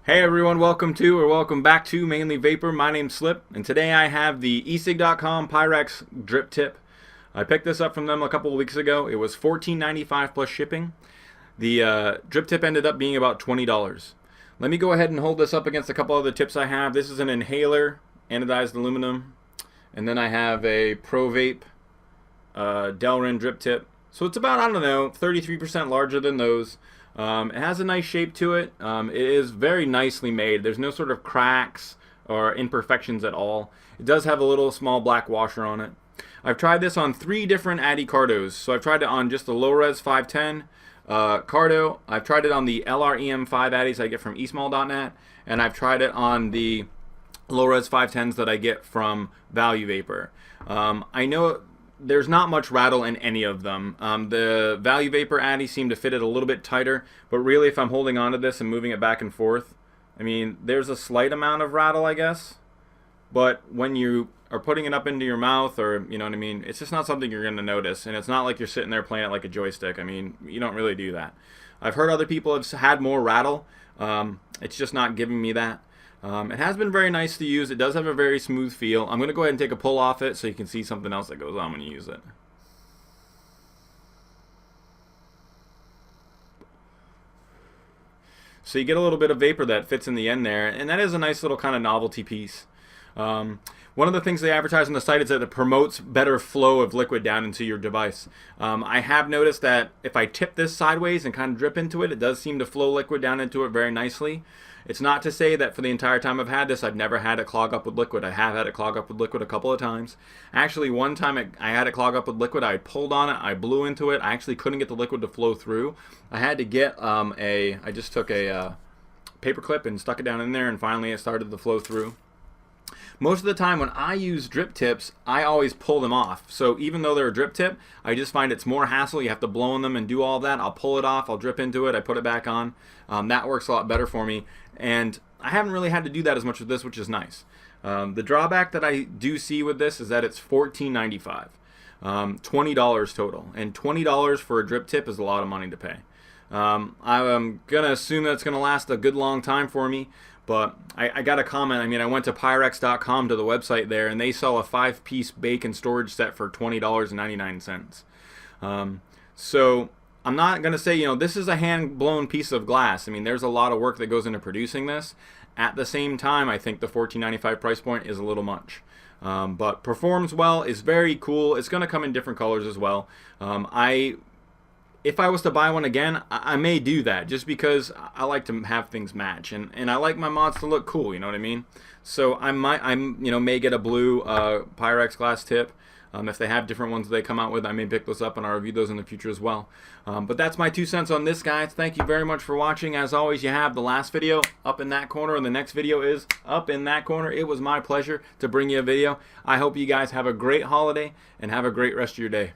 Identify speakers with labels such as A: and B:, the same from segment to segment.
A: Hey everyone, welcome back to Mainly Vapor. My name's Slip, and today I have the TheEcig.com Pyrex Drip Tip. I picked this up from them a couple of weeks ago. It was $14.95 plus shipping. The drip tip ended up being about $20. Let me go ahead and hold this up against a couple other tips I have. This is an inhaler, anodized aluminum, and then I have a Pro Vape Delrin drip tip. So it's about, I don't know, 33% larger than those. It has a nice shape to it. It is very nicely made. There's no sort of cracks or imperfections at all. It does have a little small black washer on it. I've tried this on 3 different Addy Cardos. So I've tried it on just the low-res 510 Cardo. I've tried it on the LREM 5 Addies I get from eSmall.net. And I've tried it on the low-res 510s that I get from Value Vapor. I know there's not much rattle in any of them. The Value Vapor Addy seemed to fit it a little bit tighter, but really if I'm holding onto this and moving it back and forth, I mean, there's a slight amount of rattle, I guess, but when you are putting it up into your mouth, or you know what I mean, it's just not something you're going to notice, and it's not like you're sitting there playing it like a joystick. I mean, you don't really do that. I've heard other people have had more rattle. It's just not giving me that. It has been very nice to use. It does have a very smooth feel. I'm going to go ahead and take a pull off it so you can see something else that goes on when you use it. So you get a little bit of vapor that fits in the end there, and that is a nice little kind of novelty piece. One of the things they advertise on the site is that it promotes better flow of liquid down into your device. I have noticed that if I tip this sideways and kind of drip into it, it does seem to flow liquid down into it very nicely. It's not to say that for the entire time I've had this, I've never had it clog up with liquid. I have had it clog up with liquid a couple of times. Actually, one time I had it clog up with liquid. I pulled on it, I blew into it. I actually couldn't get the liquid to flow through. I had to get I just took a paper clip and stuck it down in there, and finally it started to flow through. Most of the time when I use drip tips, I always pull them off. So even though they're a drip tip, I just find it's more hassle. You have to blow on them and do all of that. I'll pull it off, I'll drip into it, I put it back on. That works a lot better for me. And I haven't really had to do that as much with this, which is nice. The drawback that I do see with this is that it's $14.95. $20 total. And $20 for a drip tip is a lot of money to pay. I'm going to assume that it's going to last a good long time for me. But I got a comment. I mean, I went to Pyrex.com to the website there, and they sell a 5-piece bacon storage set for $20.99. So I'm not going to say, you know, this is a hand-blown piece of glass. I mean, there's a lot of work that goes into producing this. At the same time, I think the $14.95 price point is a little much. But performs well, is very cool. It's going to come in different colors as well. If I was to buy one again, I may do that just because I like to have things match, and I like my mods to look cool, you know what I mean? So I may get a blue Pyrex glass tip. If they have different ones they come out with, I may pick those up and I'll review those in the future as well. But that's my 2 cents on this, guys. Thank you very much for watching. As always, you have the last video up in that corner, and the next video is up in that corner. It was my pleasure to bring you a video. I hope you guys have a great holiday and have a great rest of your day.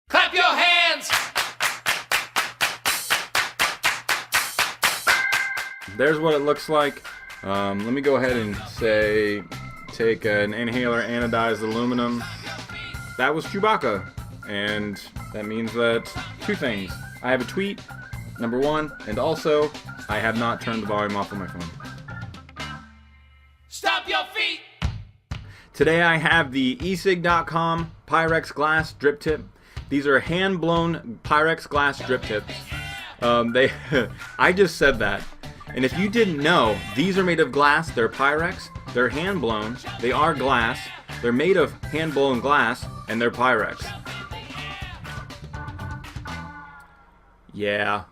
B: Clap your hands!
A: There's what it looks like. Let me go ahead and say, take an inhaler, anodized aluminum. That was Chewbacca, and that means that 2 things. I have a tweet, number 1, and also I have not turned the volume off on my phone.
B: Stop your feet!
A: Today I have the TheEcig.com Pyrex Glass Drip Tip. These are hand-blown Pyrex Glass Drip Tips. I just said that. And if you didn't know, these are made of glass. They're Pyrex. They're hand-blown. They are glass. They're made of hand-blown glass, and they're Pyrex. Yeah.